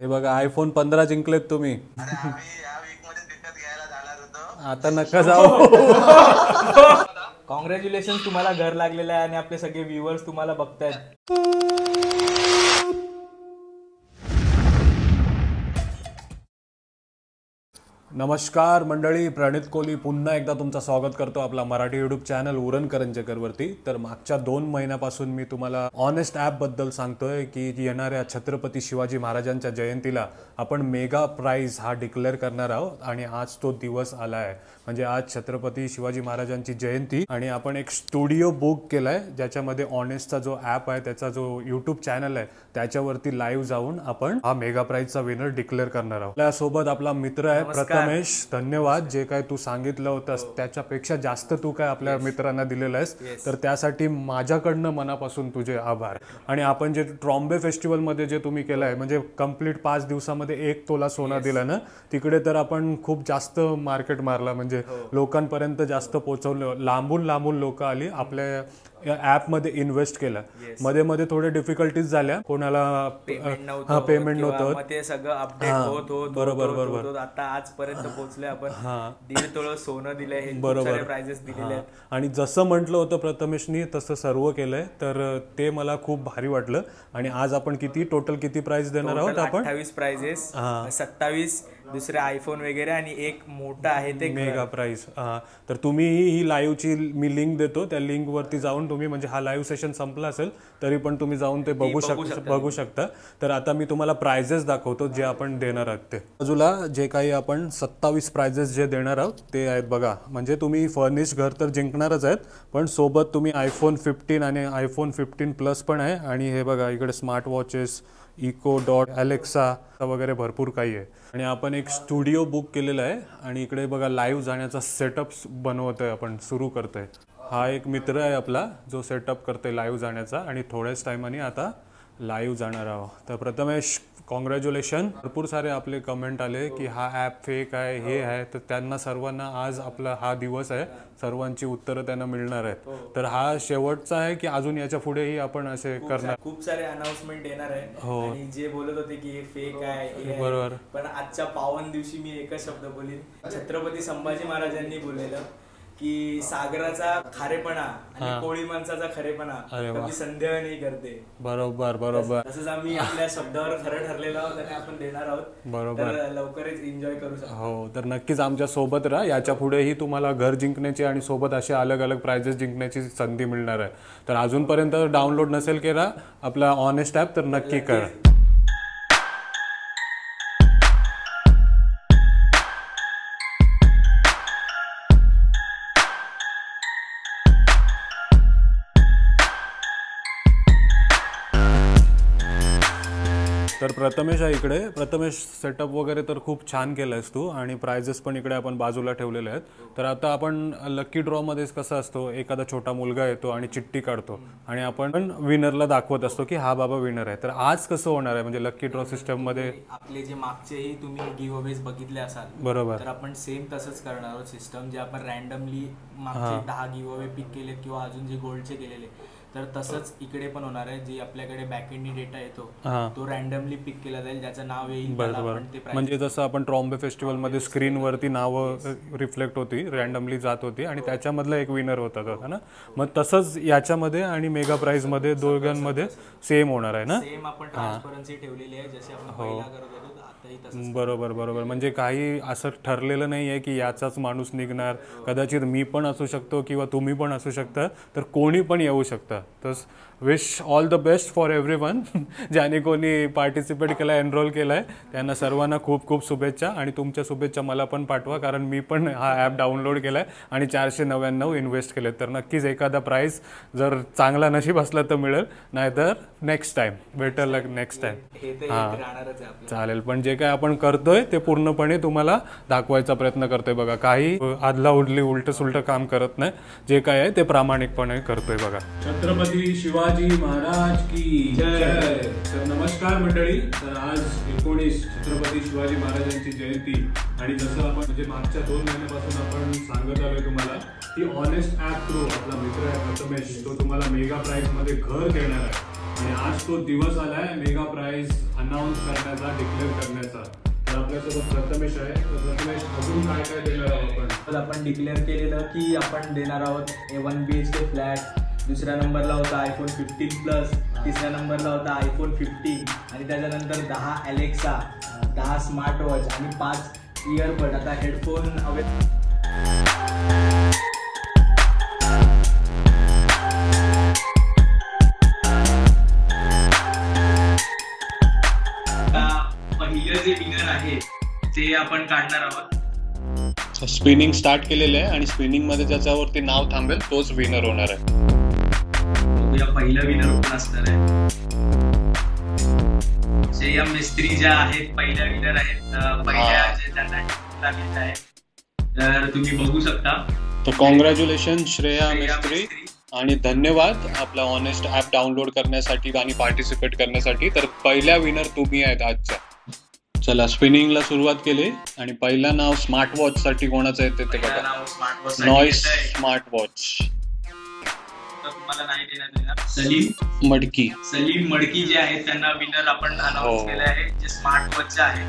हे बघा आयफोन 15 जिंकलेत तुम्ही. अरे आम्ही या वीक मध्ये विकत घ्यायला जाणार होतो. आता नका जाऊ. कॉंग्रॅच्युलेशन, तुम्हाला घर लागलेलं आहे आणि आपले सगळे व्ह्युअर्स तुम्हाला बघतायत. नमस्कार मंडळी, प्रणित कोहली पुन्हा एकदा तुमचं स्वागत करतो आपला मराठी यूट्यूब चॅनल उरण करंजकरवरती. तर मागच्या 2 महिन्यापासून मी तुम्हाला ऑनेस्ट ॲपबद्दल सांगतोय की येणाऱ्या छत्रपती शिवाजी महाराजांच्या जयंतीला आपण मेगा प्राईज हा डिक्लेअर करणार आहोत आणि आज तो दिवस आला आहे. म्हणजे आज छत्रपती शिवाजी महाराजांची जयंती आणि आपण एक स्टुडिओ बुक केला आहे ज्याच्यामध्ये ऑनेस्टचा जो ॲप आहे, त्याचा जो यूट्यूब चॅनल आहे, त्याच्यावरती लाईव्ह जाऊन आपण हा मेगा प्राईजचा विनर डिक्लेअर करणार आहोत. आपल्यासोबत आपला मित्र आहे प्रथमेश. धन्यवाद. जे काय तू सांगितलं होतंस त्याच्यापेक्षा जास्त तू काय आपल्या मित्रांना दिलेलं आहेस, तर त्यासाठी माझ्याकडनं मनापासून तुझे आभार. आणि आपण जे ट्रॉम्बे फेस्टिवलमध्ये जे तुम्ही केलं आहे, म्हणजे कंप्लीट 5 दिवसामध्ये 1 तोला सोना दिला ना, तिकडे तर आपण खूप जास्त मार्केट मारला. म्हणजे लोकांपर्यंत जास्त पोहोचवलं. लांबून लांबून लोक आली, आपल्या ॲपमध्ये इन्व्हेस्ट केलं. मध्ये मध्ये थोडे डिफिकल्टीज झाल्या, कोणाला पेमेंट नव्हतं, ते सगळं अपडेट होत बरोबर. आता आजपर्यंत पोहोचले आपण. 1.5 तोळा सोनं दिलंय, बरोबर प्राइजेस दिलेले आहेत. आणि जसं म्हटलं होतं प्रथमेशनी तसं सर्व केलंय, तर ते मला खूप भारी वाटलं. आणि आज आपण टोटल किती प्राइस देणार आहोत? आपण 28 प्राइजेस, 27 दुसरे आयफोन वगैरे आणि एक मोठा आहे ते मेगा प्राइस. तर तुम्ही ही लाईव्हची मी लिंक देतो, त्या लिंक वरती जाऊन तुम्ही, म्हणजे हा लाईव्ह सेशन संपला असेल तरी पण तुम्ही जाऊन ते बघू शकता. तर आता मी तुम्हाला प्राइजेस दाखवतो जे आपण देणार आहोत. ते बाजूला जे काही आपण 27 प्राइजेस जे देणार आहोत ते आहेत बघा. म्हणजे तुम्ही फर्निश घर तर जिंकणारच आहेत, पण सोबत तुम्ही आयफोन 15 आणि आयफोन 15 प्लस पण आहे. आणि हे बघा इकडे smart watches, echo dot, Alexa वगैरे भरपूर काही आहे. आणि आपण एक स्टुडिओ बुक केलेला आहे आणि इकडे बघा लाईव्ह जाण्याचा सेटअप बनवतोय, आपण सुरू करतोय. हा एक मित्र आहे आपला जो सेटअप करतोय लाईव्ह जाण्याचा, आणि थोड्याच टायमाने आता लाईव्ह जाणार आहोत. तर प्रथमेश कॉंग्रॅच्युलेशन. भरपूर सारे आपले कमेंट आले की हा ॲप फेक आहे, हे आहे. तर त्यांना सर्वांना आज आपला हा दिवस आहे, सर्वांची उत्तरं त्यांना मिळणार आहेत. तर हा शेवटचा आहे की अजून याच्या पुढेही आपण असे करणार? खूप सारे अनाउन्समेंट येणार आहे. आणि जे बोलत होते की हे फेक आहे, बरोबर, पण आजच्या पावन दिवशी मी एकच शब्द बोलीन. छत्रपती संभाजी महाराजांनी बोललेलं की सागराचा खारेपणा आणि कोळी माणसाचा खरेपणा कधी संदेह नाही करते. बरोबर. तसंच आम्ही आपल्या शब्दावर खरं ठरलेलो आहोत आणि आपण देणार आहोत. बरोबर, लवकरच एन्जॉय करू शकतो. हो, तर नक्कीच आमच्या सोबत राहा. याच्या पुढेही तुम्हाला घर जिंकण्याची आणि सोबत असे अलग अलग प्राइजेस जिंकण्याची संधी मिळणार आहे. तर अजूनपर्यंत डाउनलोड नसेल केला आपला ऑनेस्ट ॲप तर नक्की करा. तर प्रथमेश आहे इकडे. प्रथमेश सेटअप वगैरे तर खूप छान केलंयस तू, आणि प्राइजेस पण इकडे आपण बाजूला ठेवलेले आहेत. तर आता आपण लकी ड्रॉमध्ये कसं असतो, एखादा छोटा मुलगा येतो आणि चिठ्ठी काढतो आणि आपण विनरला दाखवत असतो की हा बाबा विनर आहे. तर आज कसं होणार आहे, म्हणजे लकी ड्रॉ सिस्टम मध्ये आपले जे मागचेही तुम्ही गिव्ह अवेज बघितले असाल, बरोबर, तर आपण सेम तसंच करणार आहोत सिस्टम. जे आपण रँडमली मागचे 10 गिव्ह अवे पिक केले किंवा अजून जे गोल्डचे केलेले, तर तसंच इकडे पण होणार आहे. जे आपल्याकडे बॅकएंड डेटा येतो तो रँडमली पिक केला जाईल, ज्याचं नाव येईल. बरोबर, म्हणजे जसं आपण ट्रॉम्बे फेस्टिवल मध्ये स्क्रीनवरती नावं रिफ्लेक्ट होती, रँडमली जात होती आणि त्याच्यामधला एक विनर होता ना. मग तसंच याच्यामध्ये आणि मेगा प्राइज मध्ये दोघांमध्ये सेम होणार आहे ना. सेम आपण ट्रान्सपरन्सी ठेवलेली आहे, जसे आपण पहिला करत होतो. बरोबर, म्हणजे काही असं ठरलेलं नाही आहे की याचाच माणूस निघणार. कदाचित मी पण असू शकतो किंवा तुम्ही पण असू शकता, तर कोणी पण येऊ शकता. तर wish all the best for everyone. ज्याने कोणी पार्टिसिपेट केला, एनरोल केलाय, त्यांना सर्वांना खूप खूप शुभेच्छा. आणि तुमच्या शुभेच्छा मला पण पाठवा, कारण मी पण हा ॲप डाउनलोड केलाय आणि 499 इन्व्हेस्ट केले. तर नक्कीच एखादा प्राइस जर चांगला नशीब असला तर मिळेल, नाहीतर नेक्स्ट टाइम बेटर लक नेक्स्ट टाइम. चालेल. पण जे काय आपण करतोय ते पूर्णपणे तुम्हाला दाखवायचा प्रयत्न करतोय बघा. काही आदला उडली उलट सुलट काम करत नाही. जे काय आहे ते प्रामाणिकपणे करतोय बघा. छत्रपती शिवाजी महाराज की जय. तर नमस्कार मंडळी. तर आज 19 छत्रपती शिवाजी महाराजांची जयंती, आणि जसं आपण म्हणजे मागच्या 2 महिन्यापासून आपण सांगत आलोय तुम्हाला की ऑनेस्ट ॲप थ्रू आपला मित्र आहे प्रथमेश, तो तुम्हाला मेगा प्राइस मध्ये घर देणार आहे. आणि आज तो दिवस आलाय मेगा प्राइज अनाऊन्स करण्याचा, डिक्लेअर करण्याचा. तर आपल्यासोबत प्रथमेश आहे. तर प्रथमेश, अजून काय काय देणार आहोत आपण? तर आपण डिक्लेअर केलेलं की आपण देणार आहोत 1 BHK फ्लॅट. दुसऱ्या नंबरला होता iPhone 15 प्लस, तिसऱ्या नंबरला होता iPhone 15 आणि त्याच्यानंतर 10 अलेक्सा, 10 स्मार्ट वॉच आणि 5 इयरबड. आता हेडफोन पहिलं जे विनर आहे ते आपण काढणार आहोत. स्पिनिंग स्टार्ट केलेलं आहे आणि स्पिनिंग मध्ये ज्याच्यावरती नाव थांबेल तोच विनर होणार आहे. बघूया पहिलं विनर कोण असणार आहे. श्रेया मिस्त्री ज्या आहेत पहिल्या विनर आहेत, पहिल्या जे त्यांना आहे. तर तुम्ही बघू शकता. तर कॉंग्रॅच्युलेशन श्रेया मिस्त्री आणि धन्यवाद आपला ऑनेस्ट ऍप डाउनलोड करण्यासाठी आणि पार्टिसिपेट करण्यासाठी. तर पहिल्या विनर तुम्ही आहेत आजच्या. चला स्पिनिंगला सुरुवात केली आणि पहिला नाव स्मार्ट वॉच साठी कोणाचं आहे ते बघा. Noise smart watch. तुम्हाला नाही देण्यात येणार. सलीम मडकी जे आहेत त्यांना विनर आपण अनाउन्स केले आहे, जे स्मार्ट वॉच आहे.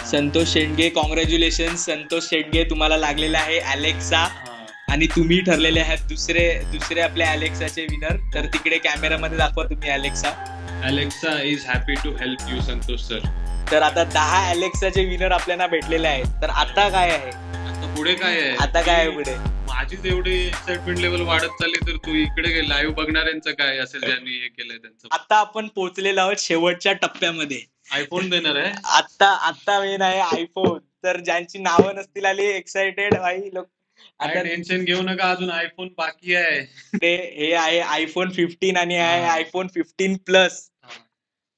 संतोष शेंडगे कॉंग्रॅच्युलेशन संतोष शेंडगे, तुम्हाला लागलेला आहे अलेक्सा आणि तुम्ही ठरलेले आहात दुसरे आपल्या अलेक्साचे विनर. तर तिकडे कॅमेरामध्ये दाखवा तुम्ही Alexa is happy to help you Santosh sir. तर आता 10 अलेक्साचे विनर आपल्याला भेटलेले आहेत. तर आता काय आहे, आता पुढे काय आहे, आता काय आहे पुढे? माझीच एवढी एक्साइटमेंट लेवल वाढत चालली, तर तू इकडे लाईव्ह बघणाऱ्यांचं काय असेल ज्यांनी हे केलंय त्यांचं. आता आपण पोहोचलेलो आहोत शेवटच्या टप्प्यामध्ये. आयफोन देणार आहे आता मेन आहे आयफोन. तर ज्यांची नावं नसतील आली एक्साइटेड भाई लोक, आता टेन्शन घेऊ नका, अजून आयफोन बाकी आहे. हे आहे iPhone 15 आणि आहे iPhone 15 प्लस.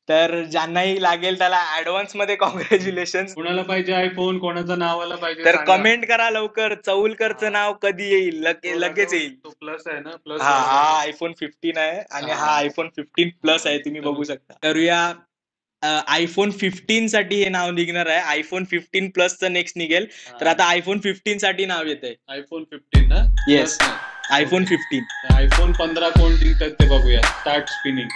तर ज्यांनाही लागेल त्याला ऍडव्हान्स मध्ये कॉंग्रॅच्युलेशन. कोणाला पाहिजे आयफोन, कोणाचं नाव आलं पाहिजे तर कमेंट करा लवकर. चौलकरचं नाव कधी येईल, लगेच येईल. तो प्लस आहे ना, प्लस. हा iPhone 15 आहे आणि हा iPhone 15 प्लस आहे, तुम्ही बघू शकता. तर या iPhone 15 साठी हे नाव निघणार आहे. iPhone 15 प्लसचं नेक्स्ट निघेल. तर आता iPhone 15 साठी नाव येत आहे iPhone 15 ना. Yes, iPhone 15. iPhone 15 कोण जिंकतात ते बघूया. Start spinning.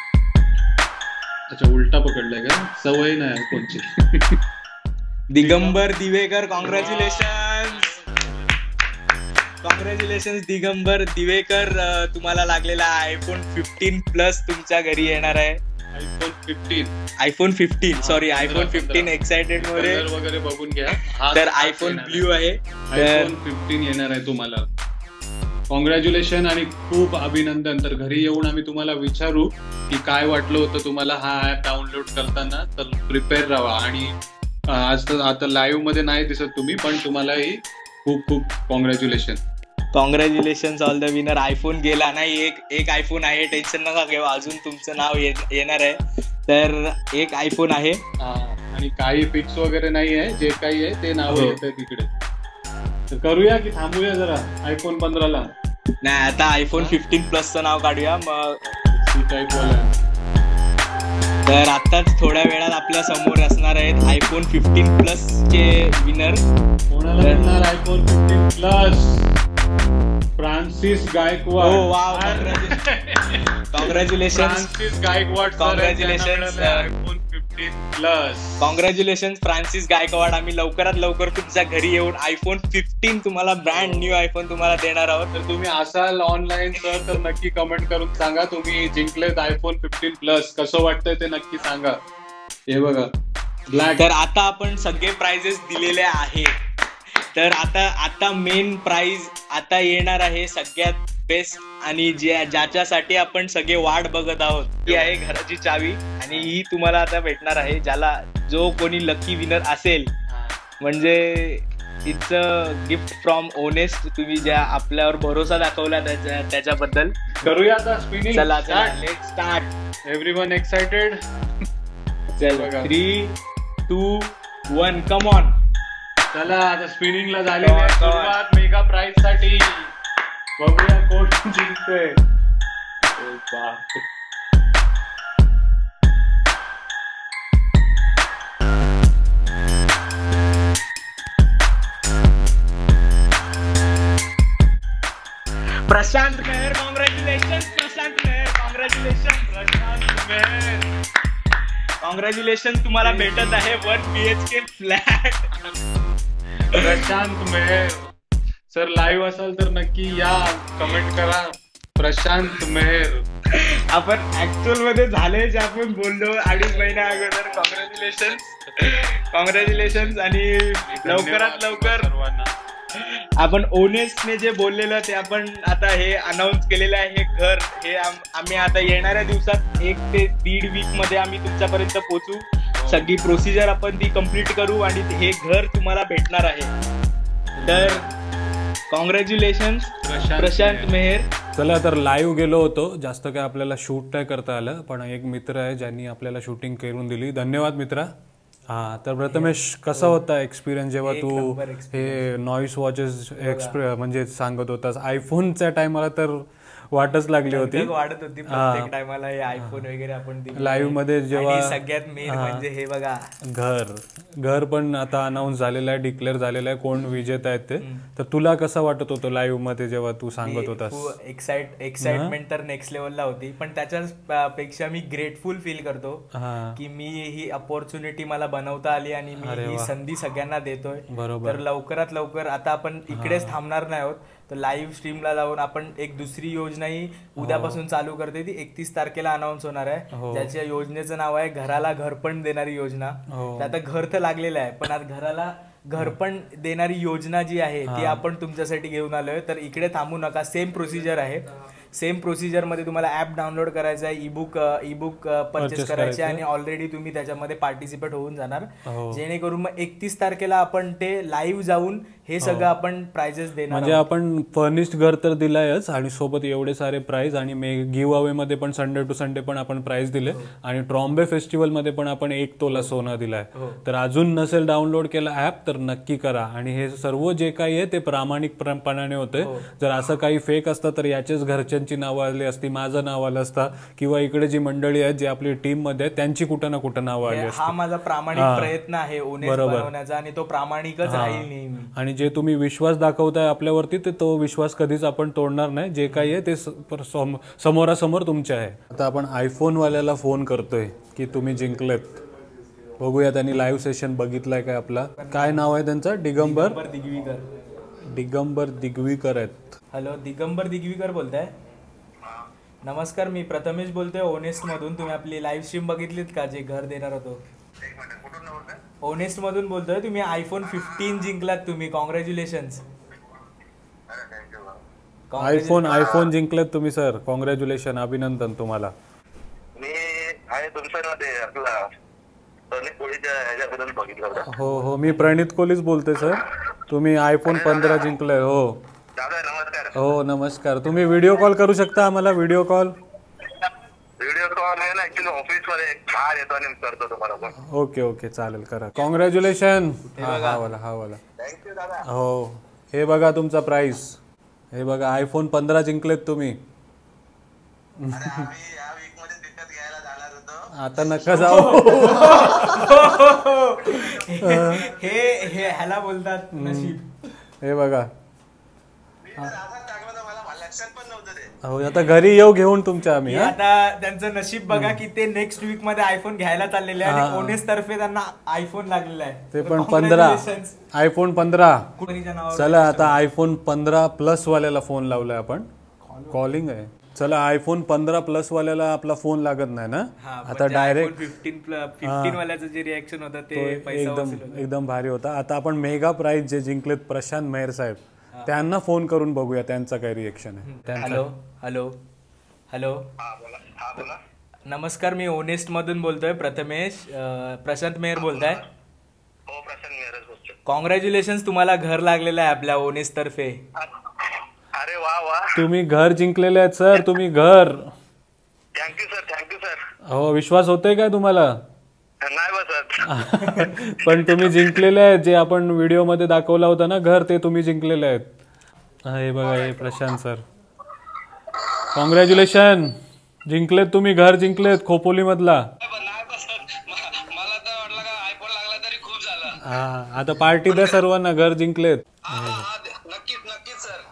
अच्छा, उलटा पकडलाय का, सवय नाही आयफोनची. दिगंबर दिवेकर कॉंग्रॅच्युलेशन दिगंबर दिवेकर, तुम्हाला लागलेला iPhone 15 प्लस तुमच्या घरी येणार आहे. iPhone 15 सॉरी iPhone 15 एक्साइटेड मध्ये वगैरे बघून घ्या. तर iPhone ब्ल्यू आहे. iPhone 15 येणार आहे तुम्हाला. कॉंग्रॅच्युलेशन आणि खूप अभिनंदन. तर घरी येऊन आम्ही तुम्हाला विचारू की काय वाटलं होतं तुम्हाला हा ऍप डाउनलोड करताना. तर प्रिपेअर राहा. आणि आज तर आता लाईव्ह मध्ये नाही दिसत तुम्ही, पण तुम्हालाही खूप खूप congratulation all the winner. IPhone गेला नाही, एक आयफोन आहे, टेन्शन नका घेऊ, अजून तुमचं नाव येणार आहे. तर एक आयफोन आहे आणि काही फिक्स वगैरे नाही आहे, जे काही आहे ते नाव येत आहे तिकडे. तर करूया की थांबूया जरा iPhone 15 ला? नाही, आता iPhone 15 प्लसचं नाव काढूया मग. तर आताच थोड्या वेळात आपल्या समोर असणार आहेत iPhone 15 प्लस चे विनर. कोणाला मिळणार iPhone 15 प्लस? फ्रान्सिस गायकवाड. हो wow, congratulation Francis Gaikwad. iPhone 15 plus. Congratulation Francis Gaikwad. आम्ही लवकरात लवकर तुमच्या घरी येऊन iPhone 15 तुम्हाला ब्रँड न्यू आयफोन तुम्हाला देणार आहोत. तर तुम्ही असाल ऑनलाईन तर नक्की कमेंट करून सांगा तुम्ही जिंकलेत iPhone 15 प्लस. कसं वाटतंय ते नक्की सांगा. हे बघा ब्लॅक. तर आता आपण सगळे प्राइजेस दिलेले आहेत. तर आता मेन प्राइज आता येणार आहे सगळ्यात बेस्ट आणि ज्याच्यासाठी आपण सगळे वाट बघत आहोत. ही आहे घराची चावी आणि ही तुम्हाला आता भेटणार आहे. जो कोणी लकी विनर असेल, म्हणजे it's a gift from honest. तुम्ही ज्या आपल्यावर भरोसा दाखवला त्याच्याबद्दल. करूया आता स्पिनिंग. चला लेट्स स्टार्ट. Everyone excited? चल 3, 2, 1 कम ऑन. चला आता स्पिनिंगला झालेली आहे सुरुवात मेगा प्राइज साठी. बघूया कोण जिंकतोय. प्रशांत मेहर. कॉंग्रॅच्युलेशन प्रशांत कॉंग्रॅच्युलेशन, तुम्हाला भेटत आहे 1 BHK flat. Prashant Mehar sir live असाल तर नक्की या, कमेंट करा. प्रशांत मेहर आपण ऍक्च्युअल मध्ये झाले जे आपण बोललो 2.5 महिन्या अगोदर. कॉंग्रॅच्युलेशन आणि लवकरात लवकर आपण ओनेस्टने जे बोललेलं ते आपण आता हे अनाऊन्स केलेलं आहे. हे घर हे आम्ही आता येणाऱ्या दिवसात 1 ते 1.5 वीक मध्ये आम्ही तुमच्यापर्यंत पोहोचू. सगळी प्रोसिजर आपण ती कम्प्लीट करू आणि हे घर तुम्हाला भेटणार आहे. तर कॉंग्रॅच्युलेशन प्रशांत मेहर. चला तर लाईव्ह गेलो होतो, जास्त काय आपल्याला शूट नाही करता आलं, पण एक मित्र आहे ज्यांनी आपल्याला शूटिंग करून दिली. धन्यवाद मित्रा. हा तर प्रथमेश, कसा होता एक्सपिरियन्स जेव्हा तू हे नॉईस वॉचेस म्हणजे सांगत होतास? आयफोनच्या टायमाला तर वाटच लागली होती, वाटत होती प्रत्येक टायमाला हे आयफोन वगैरे आपण लाईव्ह मध्ये जेव्हा. सगळ्यात मेन म्हणजे हे बघा घर पण आता अनाऊन्स झालेलं आहे, डिक्लेअर झालेलं आहे कोण विजेता आहेत ते. तर तुला कसं वाटत होतं लाईव्ह मध्ये जेव्हा तू सांगत होतास? एक्साइटमेंट तर नेक्स्ट लेवलला होती, पण त्याच्या पेक्षा मी ग्रेटफुल फील करतो की मी ही अपॉर्च्युनिटी मला बनवता आली आणि मी ही संधी सगळ्यांना देतोय. तर लवकरात लवकर आता आपण इकडेच थांबणार नाही आहोत, तर लाईव्ह स्ट्रीमला जाऊन आपण एक दुसरी योजनाही उद्यापासून चालू करते. ती 31 तारखेला अनाऊन्स होणार आहे, ज्याच्या योजनेचं नाव आहे घराला घरपण देणारी योजना. आता घर तर लागलेलं आहे, पण आज घराला घरपण देणारी योजना जी आहे ती आपण तुमच्यासाठी घेऊन आलोय. तर इकडे थांबू नका, सेम प्रोसिजर आहे. सेम प्रोसिजर मध्ये तुम्हाला ऍप डाउनलोड करायचं आहे, ईबुक परचेस करायचे आणि ऑलरेडी तुम्ही त्याच्यामध्ये पार्टिसिपेट होऊन जाणार. जेणेकरून मग 31 तारखेला आपण ते लाईव्ह जाऊन हे सगळं आपण प्राइजेस देणार. म्हणजे आपण फर्निश्ड घर तर दिलायच आणि सोबत एवढे सारे प्राइज आणि गिव्ह अवे मध्ये पण संडे टू संडे पण आपण प्राइज दिले आणि ट्रॉम्बे फेस्टिवल मध्ये पण आपण 1 तोला सोनं दिलाय. तर अजून नसेल डाउनलोड केला ऍप तर नक्की करा. आणि हे सर्व जे काही आहे ते प्रामाणिकपणाने होते. जर असं काही फेक असतं तर याचेच घरच्यांची नावं आली असती, माझं नाव आलं असतं, किंवा इकडे जी मंडळी आहेत जी आपली टीम मध्ये आहेत त्यांची कुठं ना कुठं नावं आली असती. हा माझा प्रामाणिक प्रयत्न आहे ओनेस्ट बनवण्याचा आणि तो प्रामाणिकच राहील नेहमी. आणि जे तुम्ही विश्वास दाखवताय आपल्यावरती ते तो विश्वास कधीच आपण तोडणार नाही. जे काही आहे ते समोरासमोर तुमचे आहे. आता आपण आयफोन वाल्याला फोन करतोय की तुम्ही जिंकलेत. बघूया त्यांनी लाईव्ह सेशन बघितलाय काय आपला. काय नाव आहे त्यांचं? दिगंबर दिगवीकर आहेत. हॅलो, दिगंबर दिगवीकर बोलताय? नमस्कार, मी प्रथमेश बोलतोय ओनेस्ट मधून. तुम्ही आपली लाईव्ह स्ट्रीम बघितलीत का जे घर देणार होतो? ओनेस्ट मधून बोलतोय. तुम्ही आयफोन 15 जिंकलात तुम्ही. कॉंग्रॅच्युलेशन. आयफोन जिंकलेत तुम्ही सर. कॉंग्रॅच्युलेशन, अभिनंदन तुम्हाला. हो मी प्रणित कोहलीच बोलतोय सर. तुम्ही आयफोन 15 जिंकलाय. हो नमस्कार. तुम्ही व्हिडिओ कॉल करू शकता आम्हाला? व्हिडिओ कॉल ओके चालेल, करा. कॉंग्रॅच्युलेशन. हा वाला हो, हे बघा तुमचा प्राइस. हे बघा आयफोन 15 जिंकलेत तुम्ही. आता नका जाऊ. हे ह्याला बोलतात नशीब. हे बघा. हो, आता घरी येऊ घेऊन तुमच्या आम्ही. आता त्यांचं नशीब बघा की ते नेक्स्ट वीक मध्ये आयफोन घ्यायला चाललेले आहे आणि ओनेस्ट तर्फे त्यांना आयफोन लागलेला आहे. ते पण 15 आयफोन 15. चला आता आयफोन 15 प्लस वाल्याला फोन लावलाय आपण. कॉलिंग आहे. चला आयफोन 15 प्लस वाल्याला आपला फोन लागत नाही ना आता. डायरेक्ट 15 वाल्याचं जे रिएक्शन होतं ते एकदम भारी होता. आता आपण मेगा प्राइज जे जिंकलेत प्रशांत मेहर साहेब त्यांना फोन करून बघूया त्यांचा काय रिएक्शन आहे. हॅलो. नमस्कार, मी ओनेस्ट मधून बोलतोय. प्रशांत मेहर बोलताय? कॉंग्रॅच्युलेशन, तुम्हाला घर लागलेलं आहे आपल्या ओनेस्ट तर्फे. अरे वा. तुम्ही घर जिंकलेले आहेत सर. तुम्ही घर. Thank you sir. हो, विश्वास होतोय काय तुम्हाला? नाही बसत. पण तुम्ही जिंकलेले आहेत. जे आपण व्हिडिओ मध्ये दाखवला होता ना घर, ते तुम्ही जिंकलेले आहेत. हे बघा, हे प्रशांत सर. कॉंग्रॅच्युलेशन, जिंकलेत तुम्ही. घर जिंकलेत खोपोली मधला. हा, आता पार्टी द्या सर्वांना. घर जिंकलेत.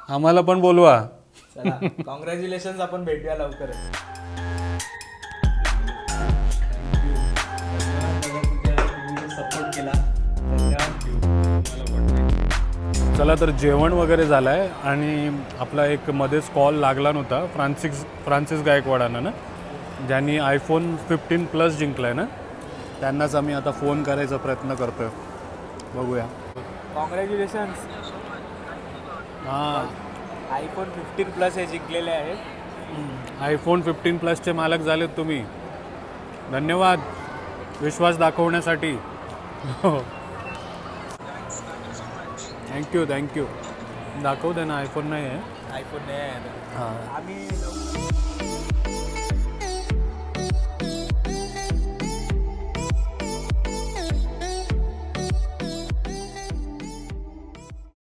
आम्हाला पण बोलवा. कॉंग्रॅच्युलेशन. आपण भेटूया लवकरच. चला तर जेवण वगैरे झालं आहे आणि आपला एक मध्येच कॉल लागला नव्हता फ्रान्सिस गायकवाडांना ना, ज्यांनी iPhone 15 Plus जिंकला आहे ना, त्यांनाच आम्ही आता फोन करायचा प्रयत्न करतोय. बघूया. कॉंग्रॅच्युलेशन्स. हां, iPhone 15 Plus हे जिंकलेले आहेत. iPhone 15 Plusचे मालक झालेत तुम्ही. धन्यवाद विश्वास दाखवण्यासाठी. थँक्यू. दाखवू दे ना, iPhone नाही आहे. iPhone नाही आहे. हां, आम्ही